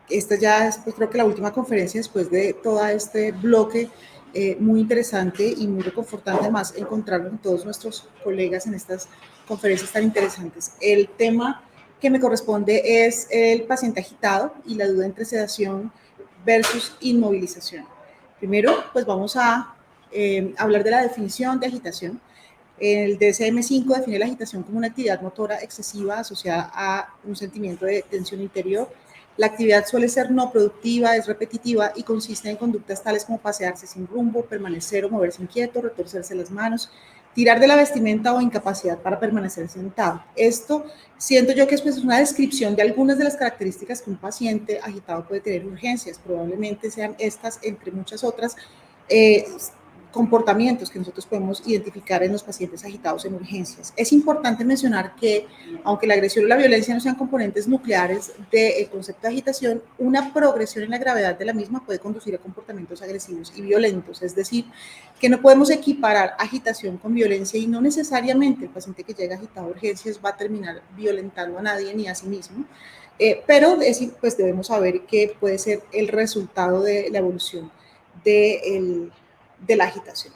esta ya es, pues, creo que la última conferencia después de todo este bloque muy interesante y muy reconfortante, además, encontrarnos con todos nuestros colegas en estas conferencias tan interesantes. El tema que me corresponde es el paciente agitado y la duda entre sedación versus inmovilización. Primero, pues vamos a hablar de la definición de agitación. El DSM-5 define la agitación como una actividad motora excesiva asociada a un sentimiento de tensión interior. La actividad suele ser no productiva, es repetitiva y consiste en conductas tales como pasearse sin rumbo, permanecer o moverse inquieto, retorcerse las manos, tirar de la vestimenta o incapacidad para permanecer sentado. Esto siento yo que es pues una descripción de algunas de las características que un paciente agitado puede tener urgencias. Probablemente sean estas, entre muchas otras, comportamientos que nosotros podemos identificar en los pacientes agitados en urgencias. Es importante mencionar que, aunque la agresión o la violencia no sean componentes nucleares del concepto de agitación, una progresión en la gravedad de la misma puede conducir a comportamientos agresivos y violentos, es decir, que no podemos equiparar agitación con violencia y no necesariamente el paciente que llega agitado a urgencias va a terminar violentando a nadie ni a sí mismo, pero pues debemos saber que puede ser el resultado de la evolución de la agitación.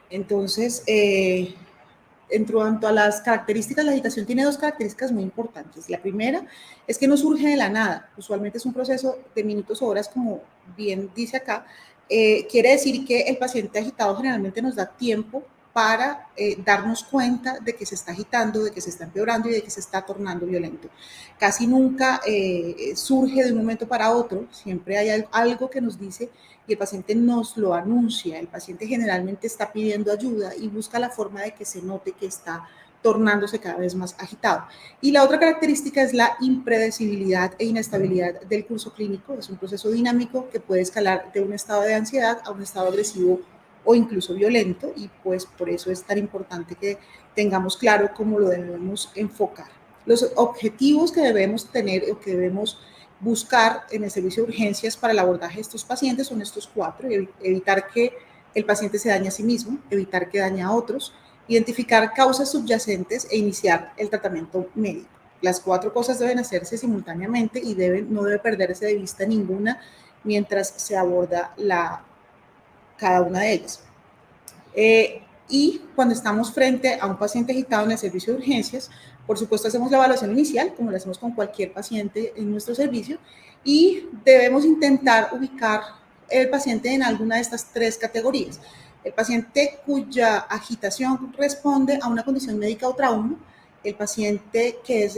Entonces, en cuanto a las características, la agitación tiene dos características muy importantes. La primera es que no surge de la nada, usualmente es un proceso de minutos o horas, como bien dice acá. Quiere decir que el paciente agitado generalmente nos da tiempo para darnos cuenta de que se está agitando, de que se está empeorando y de que se está tornando violento. Casi nunca surge de un momento para otro, siempre hay algo que nos dice y el paciente nos lo anuncia. El paciente generalmente está pidiendo ayuda y busca la forma de que se note que está tornándose cada vez más agitado. Y la otra característica es la impredecibilidad e inestabilidad del curso clínico. Es un proceso dinámico que puede escalar de un estado de ansiedad a un estado agresivo o incluso violento, y pues por eso es tan importante que tengamos claro cómo lo debemos enfocar. Los objetivos que debemos tener o que debemos buscar en el servicio de urgencias para el abordaje de estos pacientes son estos cuatro: evitar que el paciente se dañe a sí mismo, evitar que dañe a otros, identificar causas subyacentes e iniciar el tratamiento médico. Las cuatro cosas deben hacerse simultáneamente y no debe perderse de vista ninguna mientras se aborda cada una de ellas. Y cuando estamos frente a un paciente agitado en el servicio de urgencias, por supuesto hacemos la evaluación inicial, como lo hacemos con cualquier paciente en nuestro servicio, y debemos intentar ubicar el paciente en alguna de estas tres categorías. El paciente cuya agitación responde a una condición médica o trauma, el paciente que es,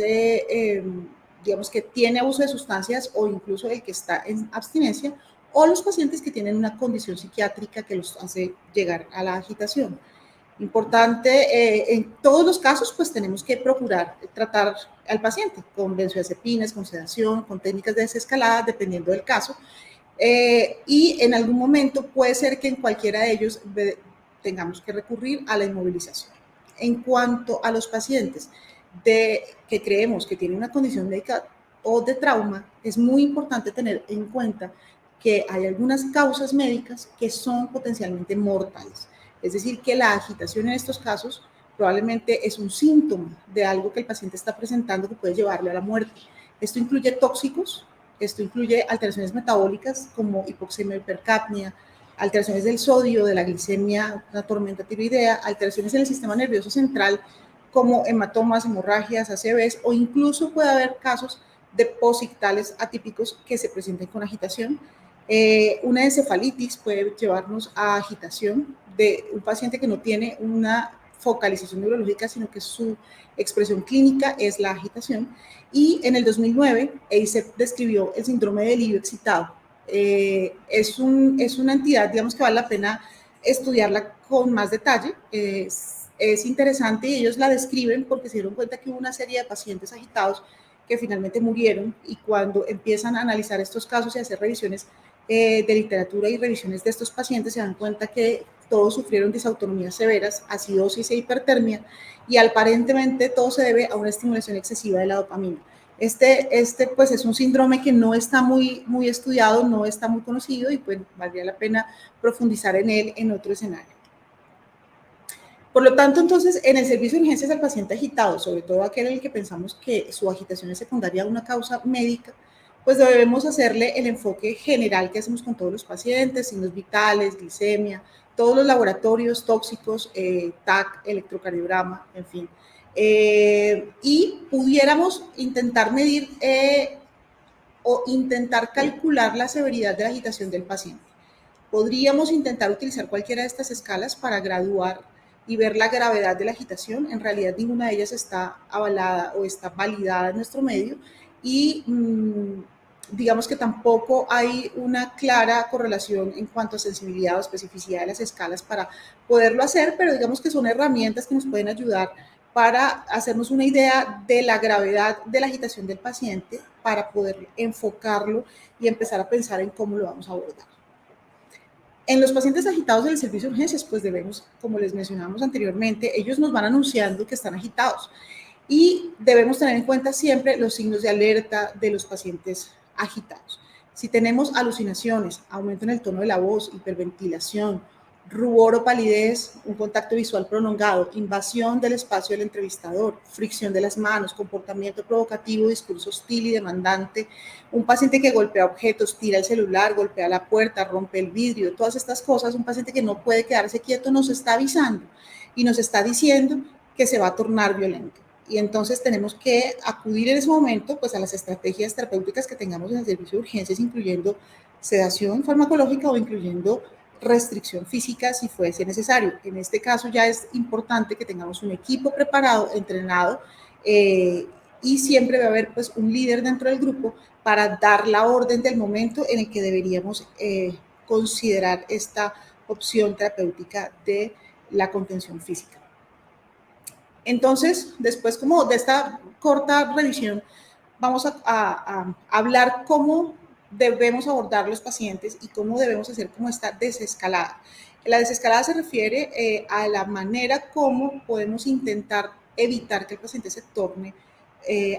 digamos, que tiene abuso de sustancias o incluso el que está en abstinencia, o los pacientes que tienen una condición psiquiátrica que los hace llegar a la agitación. Importante, en todos los casos, pues tenemos que procurar tratar al paciente con benzodiazepinas, con sedación, con técnicas de desescalada, dependiendo del caso. Y en algún momento puede ser que en cualquiera de ellos tengamos que recurrir a la inmovilización. En cuanto a los pacientes que creemos que tienen una condición médica o de trauma, es muy importante tener en cuenta que hay algunas causas médicas que son potencialmente mortales. Es decir, que la agitación en estos casos probablemente es un síntoma de algo que el paciente está presentando que puede llevarle a la muerte. Esto incluye tóxicos, esto incluye alteraciones metabólicas como hipoxemia, hipercapnia, alteraciones del sodio, de la glicemia, la tormenta tiroidea, alteraciones en el sistema nervioso central como hematomas, hemorragias, ACVs, o incluso puede haber casos de posictales atípicos que se presenten con agitación. Una encefalitis puede llevarnos a agitación de un paciente que no tiene una focalización neurológica, sino que su expresión clínica es la agitación. Y en el 2009, EISEP describió el síndrome de delírio excitado. Es una entidad, digamos, que vale la pena estudiarla con más detalle. Es interesante y ellos la describen porque se dieron cuenta que hubo una serie de pacientes agitados que finalmente murieron, y cuando empiezan a analizar estos casos y a hacer revisiones de literatura y revisiones de estos pacientes, se dan cuenta que todos sufrieron disautonomías severas, acidosis e hipertermia, y aparentemente todo se debe a una estimulación excesiva de la dopamina. Pues es un síndrome que no está muy estudiado, no está muy conocido, y pues valdría la pena profundizar en él en otro escenario. Por lo tanto, entonces, en el servicio de urgencias al paciente agitado, sobre todo aquel en el que pensamos que su agitación es secundaria a una causa médica, pues debemos hacerle el enfoque general que hacemos con todos los pacientes, signos vitales, glicemia, todos los laboratorios tóxicos, TAC, electrocardiograma, en fin. Y pudiéramos intentar medir o intentar calcular la severidad de la agitación del paciente. Podríamos intentar utilizar cualquiera de estas escalas para graduar y ver la gravedad de la agitación. En realidad ninguna de ellas está avalada o está validada en nuestro medio y digamos que tampoco hay una clara correlación en cuanto a sensibilidad o especificidad de las escalas para poderlo hacer, pero digamos que son herramientas que nos pueden ayudar para hacernos una idea de la gravedad de la agitación del paciente para poder enfocarlo y empezar a pensar en cómo lo vamos a abordar. En los pacientes agitados del servicio de urgencias, pues debemos, como les mencionamos anteriormente, ellos nos van anunciando que están agitados y debemos tener en cuenta siempre los signos de alerta de los pacientes agitados. Si tenemos alucinaciones, aumento en el tono de la voz, hiperventilación, rubor o palidez, un contacto visual prolongado, invasión del espacio del entrevistador, fricción de las manos, comportamiento provocativo, discurso hostil y demandante, un paciente que golpea objetos, tira el celular, golpea la puerta, rompe el vidrio, todas estas cosas, un paciente que no puede quedarse quieto nos está avisando y nos está diciendo que se va a tornar violento. Y entonces tenemos que acudir en ese momento pues, a las estrategias terapéuticas que tengamos en el servicio de urgencias, incluyendo sedación farmacológica o incluyendo restricción física si fuese necesario. En este caso ya es importante que tengamos un equipo preparado, entrenado, y siempre va a haber pues, un líder dentro del grupo para dar la orden del momento en el que deberíamos considerar esta opción terapéutica de la contención física. Entonces, después como de esta corta revisión, vamos a hablar cómo debemos abordar los pacientes y cómo debemos hacer como esta desescalada. La desescalada se refiere a la manera como podemos intentar evitar que el paciente se torne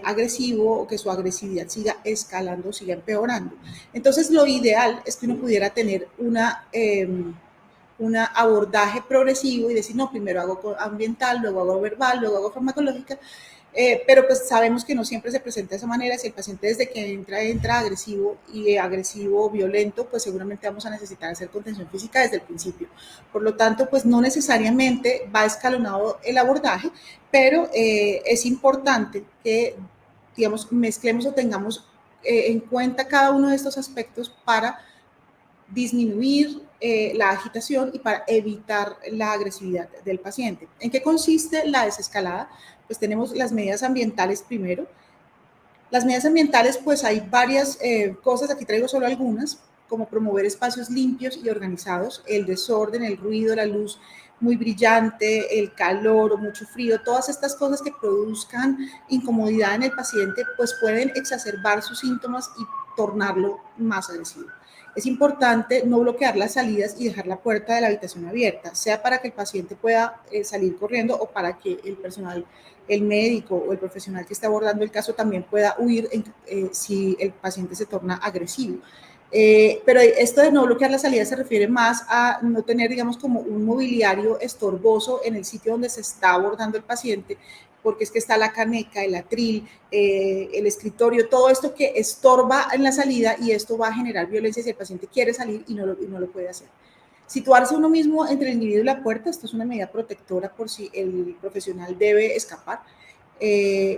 agresivo o que su agresividad siga escalando, siga empeorando. Entonces, lo ideal es que uno pudiera tener un abordaje progresivo y decir, no, primero hago ambiental, luego hago verbal, luego hago farmacológica, pero pues sabemos que no siempre se presenta de esa manera. Si el paciente desde que entra agresivo y agresivo, violento, pues seguramente vamos a necesitar hacer contención física desde el principio. Por lo tanto, pues no necesariamente va escalonado el abordaje, pero es importante que, digamos, mezclemos o tengamos en cuenta cada uno de estos aspectos para disminuir la agitación y para evitar la agresividad del paciente. ¿En qué consiste la desescalada? Pues tenemos las medidas ambientales primero. Las medidas ambientales, pues hay varias cosas, aquí traigo solo algunas, como promover espacios limpios y organizados, el desorden, el ruido, la luz muy brillante, el calor o mucho frío, todas estas cosas que produzcan incomodidad en el paciente, pues pueden exacerbar sus síntomas y tornarlo más agresivo. Es importante no bloquear las salidas y dejar la puerta de la habitación abierta, sea para que el paciente pueda salir corriendo o para que el personal, el médico o el profesional que está abordando el caso también pueda huir si el paciente se torna agresivo. Pero esto de no bloquear la salida se refiere más a no tener, digamos, como un mobiliario estorboso en el sitio donde se está abordando el paciente, porque es que está la caneca, el atril, el escritorio, todo esto que estorba en la salida y esto va a generar violencia si el paciente quiere salir y no lo puede hacer. Situarse uno mismo entre el individuo y la puerta, esto es una medida protectora por si el profesional debe escapar.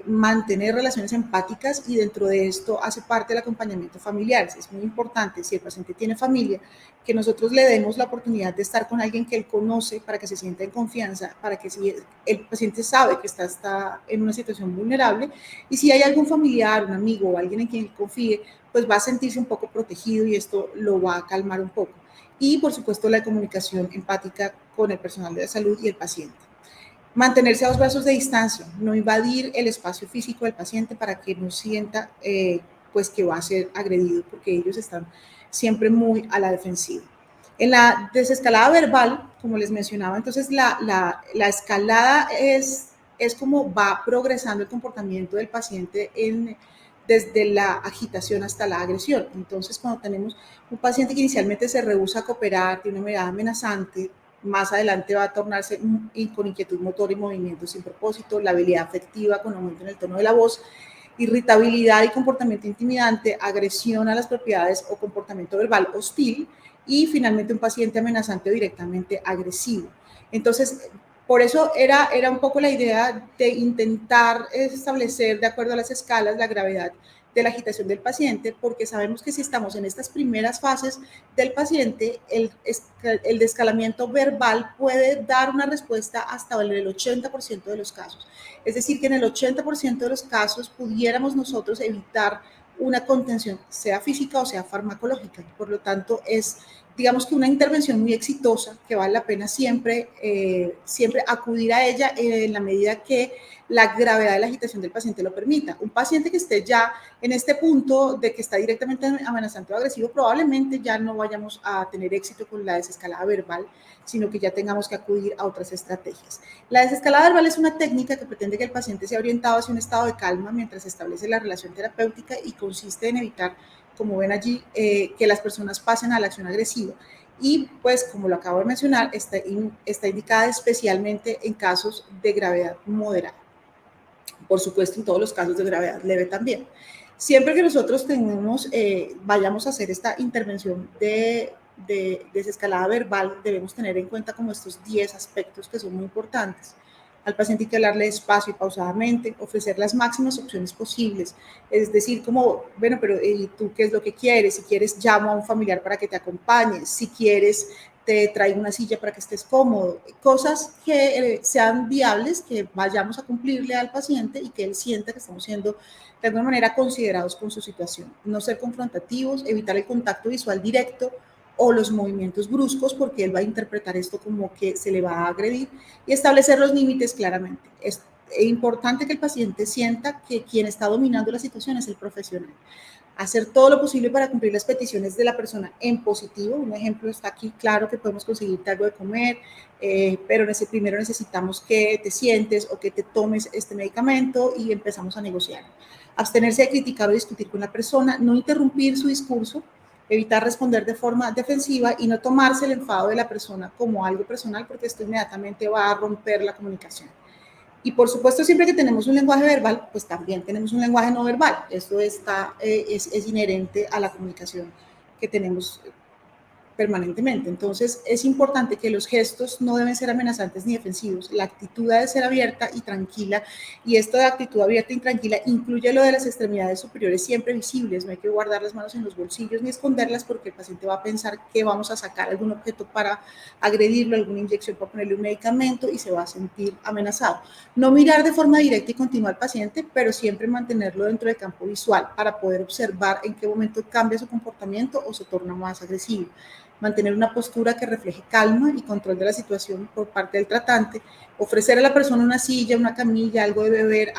Mantener relaciones empáticas y dentro de esto hace parte del acompañamiento familiar. Es muy importante, si el paciente tiene familia, que nosotros le demos la oportunidad de estar con alguien que él conoce para que se sienta en confianza, para que si el paciente sabe que está en una situación vulnerable y si hay algún familiar, un amigo o alguien en quien él confíe, pues va a sentirse un poco protegido y esto lo va a calmar un poco. Y por supuesto la comunicación empática con el personal de la salud y el paciente. Mantenerse a 2 brazos de distancia, no invadir el espacio físico del paciente para que no sienta pues que va a ser agredido, porque ellos están siempre muy a la defensiva. En la desescalada verbal, como les mencionaba, entonces la escalada es como va progresando el comportamiento del paciente desde la agitación hasta la agresión. Entonces, cuando tenemos un paciente que inicialmente se rehúsa a cooperar, tiene una mirada amenazante, más adelante va a tornarse con inquietud motor y movimientos sin propósito, la habilidad afectiva con aumento en el tono de la voz, irritabilidad y comportamiento intimidante, agresión a las propiedades o comportamiento verbal hostil, y finalmente un paciente amenazante o directamente agresivo. Entonces, por eso era un poco la idea de intentar establecer, de acuerdo a las escalas, la gravedad de la agitación del paciente, porque sabemos que si estamos en estas primeras fases del paciente, el descalamiento verbal puede dar una respuesta hasta el 80% de los casos. Es decir, que en el 80% de los casos pudiéramos nosotros evitar una contención, sea física o sea farmacológica. Por lo tanto, es, digamos que una intervención muy exitosa que vale la pena siempre, siempre acudir a ella en la medida que la gravedad de la agitación del paciente lo permita. Un paciente que esté ya en este punto de que está directamente amenazante o agresivo, probablemente ya no vayamos a tener éxito con la desescalada verbal, sino que ya tengamos que acudir a otras estrategias. La desescalada verbal es una técnica que pretende que el paciente sea orientado hacia un estado de calma mientras se establece la relación terapéutica y consiste en evitar, como ven allí, que las personas pasen a la acción agresiva. Y pues, como lo acabo de mencionar, está indicada especialmente en casos de gravedad moderada. Por supuesto, en todos los casos de gravedad leve también. Siempre que nosotros vayamos a hacer esta intervención de desescalada verbal, debemos tener en cuenta como estos 10 aspectos que son muy importantes. Al paciente hay que hablarle despacio y pausadamente, ofrecer las máximas opciones posibles, es decir, como, bueno, pero ¿y tú qué es lo que quieres? Si quieres, llamo a un familiar para que te acompañe, si quieres, te traigo una silla para que estés cómodo, cosas que sean viables, que vayamos a cumplirle al paciente y que él sienta que estamos siendo de alguna manera considerados con su situación. No ser confrontativos, evitar el contacto visual directo o los movimientos bruscos, porque él va a interpretar esto como que se le va a agredir, y establecer los límites claramente. Es importante que el paciente sienta que quien está dominando la situación es el profesional. Hacer todo lo posible para cumplir las peticiones de la persona en positivo. Un ejemplo está aquí, claro que podemos conseguirte algo de comer, pero primero necesitamos que te sientes o que te tomes este medicamento y empezamos a negociar. Abstenerse de criticar o discutir con la persona, no interrumpir su discurso, evitar responder de forma defensiva y no tomarse el enfado de la persona como algo personal, porque esto inmediatamente va a romper la comunicación. Y por supuesto, siempre que tenemos un lenguaje verbal, pues también tenemos un lenguaje no verbal. Esto es inherente a la comunicación que tenemos permanentemente. Entonces, es importante que los gestos no deben ser amenazantes ni defensivos. La actitud debe ser abierta y tranquila, y esto de actitud abierta y tranquila incluye lo de las extremidades superiores siempre visibles. No hay que guardar las manos en los bolsillos ni esconderlas, porque el paciente va a pensar que vamos a sacar algún objeto para agredirlo, alguna inyección para ponerle un medicamento, y se va a sentir amenazado. No mirar de forma directa y continua al paciente, pero siempre mantenerlo dentro del campo visual para poder observar en qué momento cambia su comportamiento o se torna más agresivo. Mantener una postura que refleje calma y control de la situación por parte del tratante, ofrecer a la persona una silla, una camilla, algo de beber,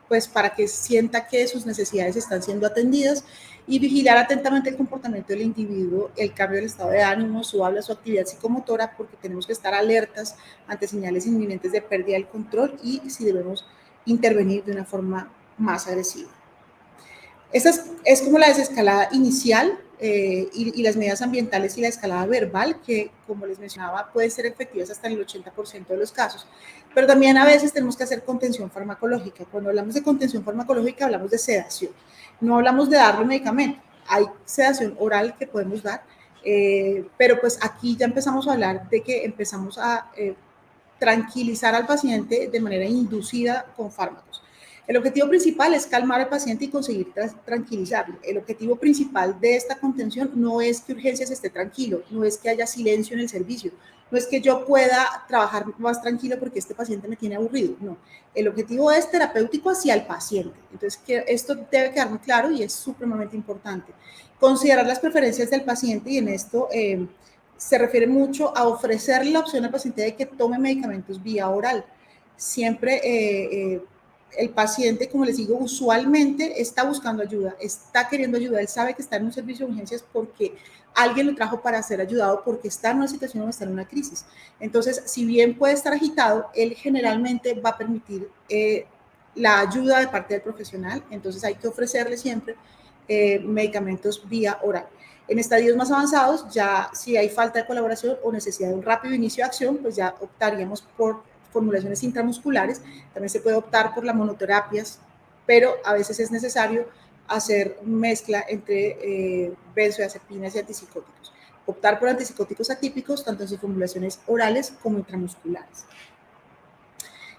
pues para que sienta que sus necesidades están siendo atendidas, y vigilar atentamente el comportamiento del individuo, el cambio del estado de ánimo, su habla, su actividad psicomotora, porque tenemos que estar alertas ante señales inminentes de pérdida del control y si debemos intervenir de una forma más agresiva. Esta es como la desescalada inicial, y las medidas ambientales y la escalada verbal, que, como les mencionaba, pueden ser efectivas hasta en el 80% de los casos. Pero también a veces tenemos que hacer contención farmacológica. Cuando hablamos de contención farmacológica, hablamos de sedación. No hablamos de darle medicamento. Hay sedación oral que podemos dar, pero pues aquí ya empezamos a hablar de que empezamos a tranquilizar al paciente de manera inducida con fármacos. El objetivo principal es calmar al paciente y conseguir tranquilizarlo. El objetivo principal de esta contención no es que urgencias esté tranquilo, no es que haya silencio en el servicio, no es que yo pueda trabajar más tranquilo porque este paciente me tiene aburrido, no. El objetivo es terapéutico hacia el paciente. Entonces, que esto debe quedar muy claro y es supremamente importante. Considerar las preferencias del paciente, y en esto se refiere mucho a ofrecerle la opción al paciente de que tome medicamentos vía oral. Siempre el paciente, como les digo, usualmente está buscando ayuda, está queriendo ayuda, él sabe que está en un servicio de urgencias porque alguien lo trajo para ser ayudado, porque está en una situación o está en una crisis. Entonces, si bien puede estar agitado, él generalmente va a permitir la ayuda de parte del profesional. Entonces hay que ofrecerle siempre medicamentos vía oral. En estadios más avanzados, ya si hay falta de colaboración o necesidad de un rápido inicio de acción, pues ya optaríamos por formulaciones intramusculares. También se puede optar por las monoterapias pero a veces es necesario hacer mezcla entre benzodiazepinas y antipsicóticos. Optar por antipsicóticos atípicos, tanto en sus formulaciones orales como intramusculares.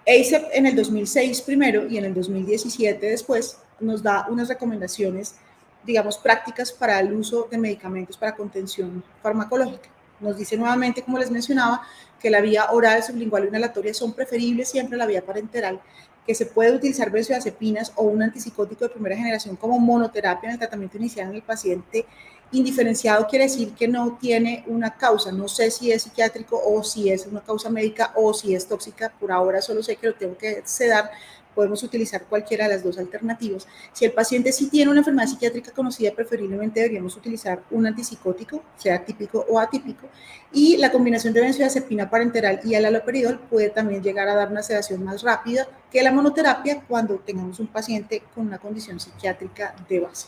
ACEP en el 2006 primero y en el 2017 después nos da unas recomendaciones, digamos, prácticas para el uso de medicamentos para contención farmacológica. Nos dice nuevamente, como les mencionaba, que la vía oral, sublingual o inhalatoria son preferibles siempre a la vía parenteral, que se puede utilizar benzodiazepinas o un antipsicótico de primera generación como monoterapia en el tratamiento inicial en el paciente. Indiferenciado quiere decir que no tiene una causa, no sé si es psiquiátrico o si es una causa médica o si es tóxica, por ahora solo sé que lo tengo que sedar, podemos utilizar cualquiera de las dos alternativas. Si el paciente sí tiene una enfermedad psiquiátrica conocida, preferiblemente deberíamos utilizar un antipsicótico, sea típico o atípico, y la combinación de benzodiazepina parenteral y el haloperidol puede también llegar a dar una sedación más rápida que la monoterapia cuando tengamos un paciente con una condición psiquiátrica de base.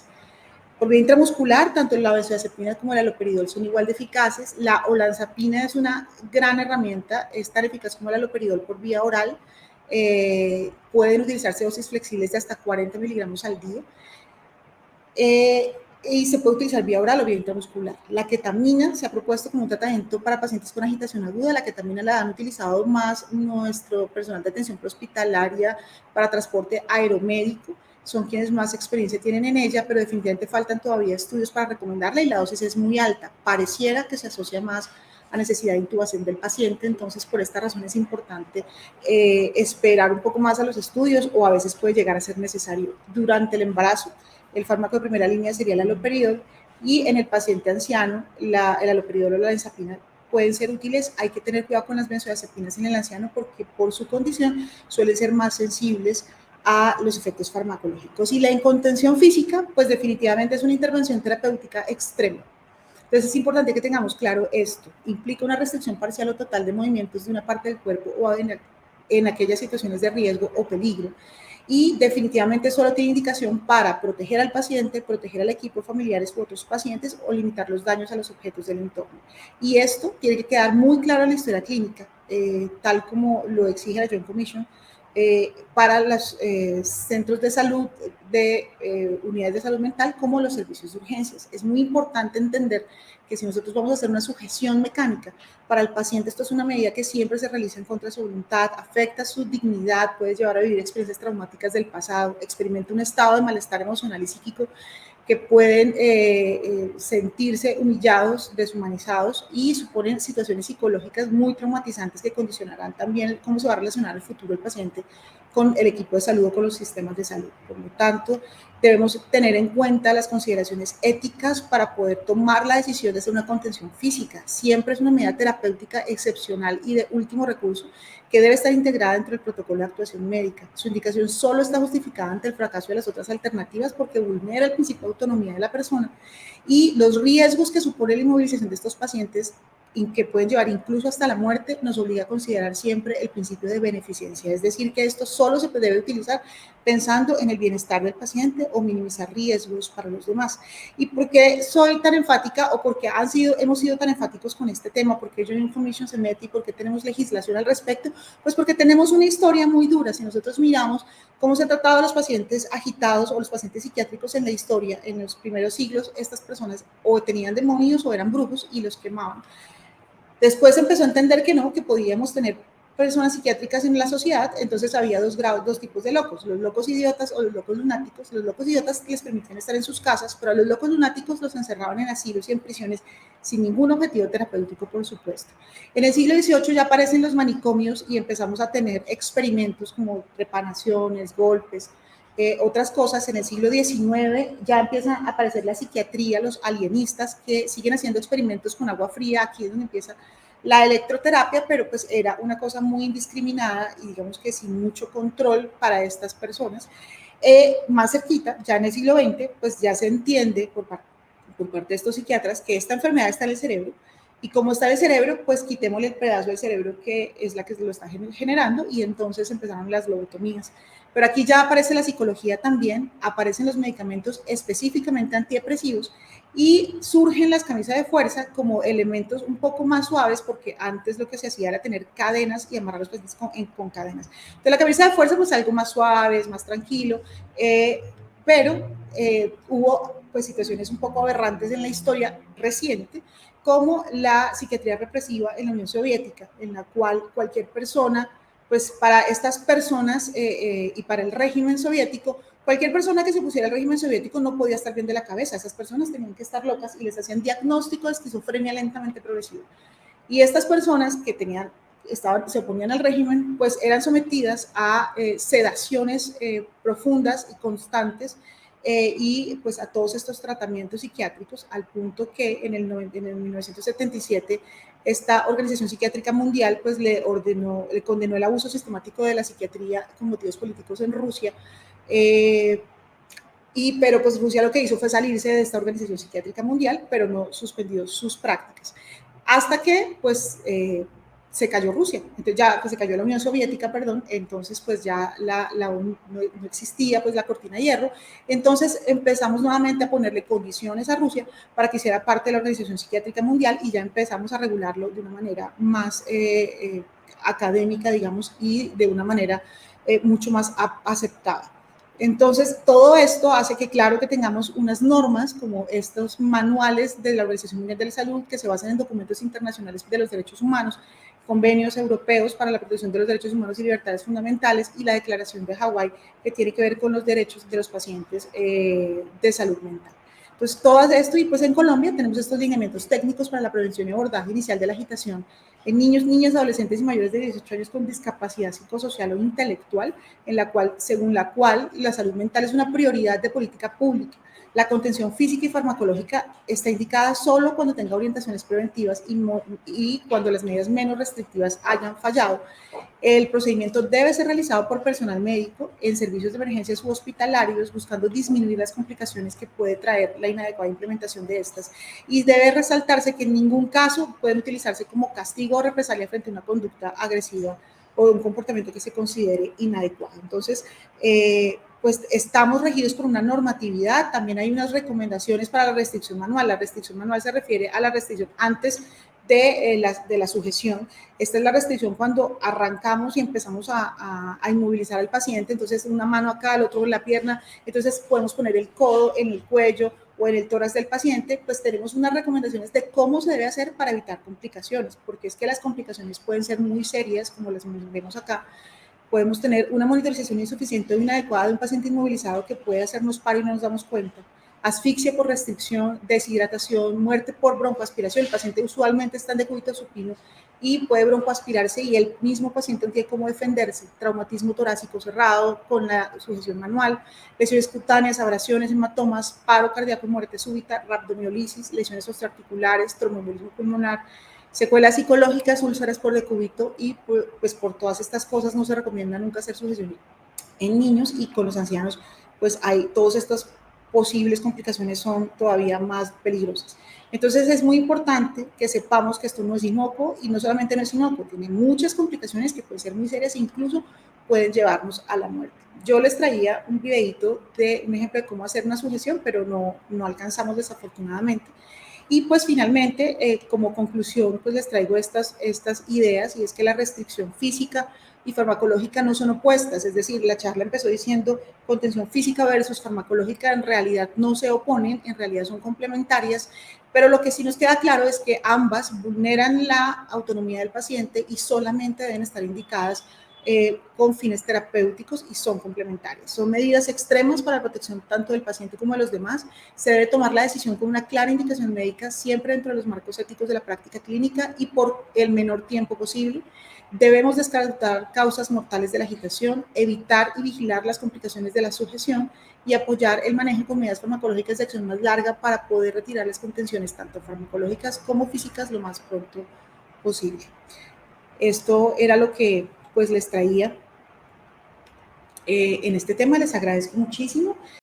Por vía intramuscular, tanto la benzodiazepina como el haloperidol son igual de eficaces. La olanzapina es una gran herramienta, es tan eficaz como el haloperidol por vía oral. Pueden utilizarse dosis flexibles de hasta 40 miligramos al día. Y se puede utilizar vía oral o vía intramuscular. La ketamina se ha propuesto como un tratamiento para pacientes con agitación aguda. La ketamina la han utilizado más nuestro personal de atención prehospitalaria para transporte aeromédico. Son quienes más experiencia tienen en ella, pero definitivamente faltan todavía estudios para recomendarla y la dosis es muy alta. Pareciera que se asocia más a necesidad de intubación del paciente, entonces por esta razón es importante esperar un poco más a los estudios o a veces puede llegar a ser necesario durante el embarazo. El fármaco de primera línea sería el haloperidol y en el paciente anciano el haloperidol o la benzapina pueden ser útiles. Hay que tener cuidado con las benzodiazepinas en el anciano porque por su condición suelen ser más sensibles a los efectos farmacológicos. Y la incontención física, pues definitivamente es una intervención terapéutica extrema. Entonces es importante que tengamos claro esto. Implica una restricción parcial o total de movimientos de una parte del cuerpo o en aquellas situaciones de riesgo o peligro. Y definitivamente solo tiene indicación para proteger al paciente, proteger al equipo, familiares u otros pacientes o limitar los daños a los objetos del entorno. Y esto tiene que quedar muy claro en la historia clínica, tal como lo exige la Joint Commission, para los centros de salud, de unidades de salud mental, como los servicios de urgencias. Es muy importante entender que si nosotros vamos a hacer una sujeción mecánica, para el paciente esto es una medida que siempre se realiza en contra de su voluntad, afecta su dignidad, puede llevar a vivir experiencias traumáticas del pasado, experimenta un estado de malestar emocional y psíquico que pueden sentirse humillados, deshumanizados y suponen situaciones psicológicas muy traumatizantes que condicionarán también cómo se va a relacionar el futuro del paciente con el equipo de salud o con los sistemas de salud. Por lo tanto, debemos tener en cuenta las consideraciones éticas para poder tomar la decisión de hacer una contención física. Siempre es una medida terapéutica excepcional y de último recurso que debe estar integrada dentro del protocolo de actuación médica. Su indicación solo está justificada ante el fracaso de las otras alternativas porque vulnera el principio de autonomía de la persona y los riesgos que supone la inmovilización de estos pacientes y que pueden llevar incluso hasta la muerte, nos obliga a considerar siempre el principio de beneficencia, es decir, que esto solo se debe utilizar pensando en el bienestar del paciente o minimizar riesgos para los demás. ¿Y por qué soy tan enfática o por qué hemos sido tan enfáticos con este tema? ¿Por qué Joint Commission se mete y por qué tenemos legislación al respecto? Pues porque tenemos una historia muy dura. Si nosotros miramos cómo se ha tratado a los pacientes agitados o los pacientes psiquiátricos en la historia, en los primeros siglos, estas personas o tenían demonios o eran brujos y los quemaban. Después se empezó a entender que no, que podíamos tener personas psiquiátricas en la sociedad, entonces había dos tipos de locos, los locos idiotas o los locos lunáticos. Los locos idiotas les permitían estar en sus casas, pero a los locos lunáticos los encerraban en asilos y en prisiones sin ningún objetivo terapéutico, por supuesto. En el siglo XVIII ya aparecen los manicomios y empezamos a tener experimentos como trepanaciones, golpes, otras cosas. En el siglo XIX ya empieza a aparecer la psiquiatría, los alienistas que siguen haciendo experimentos con agua fría. Aquí es donde empieza la electroterapia, pero pues era una cosa muy indiscriminada y digamos que sin mucho control para estas personas. Más cerquita, ya en el siglo XX, pues ya se entiende por parte de estos psiquiatras que esta enfermedad está en el cerebro y como está en el cerebro, pues quitémosle el pedazo del cerebro que es la que lo está generando y entonces empezaron las lobotomías. Pero aquí ya aparece la psicología también, aparecen los medicamentos específicamente antidepresivos y surgen las camisas de fuerza como elementos un poco más suaves, porque antes lo que se hacía era tener cadenas y amarrar los pacientes con cadenas. Entonces la camisa de fuerza pues algo más suave, más tranquilo, pero hubo pues situaciones un poco aberrantes en la historia reciente, como la psiquiatría represiva en la Unión Soviética, en la cual cualquier persona, pues para estas personas y para el régimen soviético, cualquier persona que se pusiera al régimen soviético no podía estar bien de la cabeza. Esas personas tenían que estar locas y les hacían diagnóstico de esquizofrenia lentamente progresiva. Y estas personas que se oponían al régimen, pues eran sometidas a sedaciones profundas y constantes y pues a todos estos tratamientos psiquiátricos, al punto que en el 1977 esta Organización Psiquiátrica Mundial pues le condenó el abuso sistemático de la psiquiatría con motivos políticos en Rusia. Pero pues Rusia lo que hizo fue salirse de esta Organización Psiquiátrica Mundial, pero no suspendió sus prácticas. Hasta que pues se cayó Rusia, entonces ya pues, se cayó la Unión Soviética, perdón, entonces pues ya la ONU no existía pues la cortina de hierro, entonces empezamos nuevamente a ponerle condiciones a Rusia para que hiciera parte de la Organización Psiquiátrica Mundial y ya empezamos a regularlo de una manera más académica, digamos, y de una manera mucho más aceptada. Entonces, todo esto hace que, claro, que tengamos unas normas como estos manuales de la Organización Mundial de la Salud que se basan en documentos internacionales de los derechos humanos, convenios europeos para la protección de los derechos humanos y libertades fundamentales y la Declaración de Hawái que tiene que ver con los derechos de los pacientes de salud mental. Pues todo esto, y pues en Colombia tenemos estos lineamientos técnicos para la prevención y abordaje inicial de la agitación en niños, niñas, adolescentes y mayores de 18 años con discapacidad psicosocial o intelectual, según la cual la salud mental es una prioridad de política pública. La contención física y farmacológica está indicada solo cuando tenga orientaciones preventivas y cuando las medidas menos restrictivas hayan fallado. El procedimiento debe ser realizado por personal médico en servicios de emergencia subhospitalarios, buscando disminuir las complicaciones que puede traer la inadecuada implementación de estas. Y debe resaltarse que en ningún caso pueden utilizarse como castigo o represalia frente a una conducta agresiva o un comportamiento que se considere inadecuado. Entonces, pues estamos regidos por una normatividad, también hay unas recomendaciones para la restricción manual. La restricción manual se refiere a la restricción antes de la sujeción. Esta es la restricción cuando arrancamos y empezamos a inmovilizar al paciente, entonces una mano acá, el otro en la pierna, entonces podemos poner el codo en el cuello o en el tórax del paciente, pues tenemos unas recomendaciones de cómo se debe hacer para evitar complicaciones, porque es que las complicaciones pueden ser muy serias, como las vemos acá. Podemos tener una monitorización insuficiente o inadecuada de un paciente inmovilizado que puede hacernos paro y no nos damos cuenta, asfixia por restricción, deshidratación, muerte por broncoaspiración. El paciente usualmente está en decúbito supino y puede broncoaspirarse y el mismo paciente no tiene cómo defenderse. Traumatismo torácico cerrado con la sujeción manual, lesiones cutáneas, abrasiones, hematomas, paro cardíaco, muerte súbita, rhabdomiolisis, lesiones osteoarticulares, tromboembolismo pulmonar, secuelas psicológicas, úlceras por decúbito y pues por todas estas cosas no se recomienda nunca hacer sujeción en niños, y con los ancianos pues hay todas estas posibles complicaciones son todavía más peligrosas. Entonces es muy importante que sepamos que esto no es inocuo y no solamente no es inocuo, tiene muchas complicaciones que pueden ser muy serias e incluso pueden llevarnos a la muerte. Yo les traía un videito de un ejemplo de cómo hacer una sujeción, pero no alcanzamos desafortunadamente. Y pues finalmente, como conclusión, pues les traigo estas ideas, y es que la restricción física y farmacológica no son opuestas, es decir, la charla empezó diciendo contención física versus farmacológica, en realidad no se oponen, en realidad son complementarias, pero lo que sí nos queda claro es que ambas vulneran la autonomía del paciente y solamente deben estar indicadas con fines terapéuticos y son complementarias. Son medidas extremas para la protección tanto del paciente como de los demás. Se debe tomar la decisión con una clara indicación médica, siempre dentro de los marcos éticos de la práctica clínica y por el menor tiempo posible. Debemos descartar causas mortales de la agitación, evitar y vigilar las complicaciones de la sujeción y apoyar el manejo con medidas farmacológicas de acción más larga para poder retirar las contenciones tanto farmacológicas como físicas lo más pronto posible. Esto era lo que pues les traía en este tema. Les agradezco muchísimo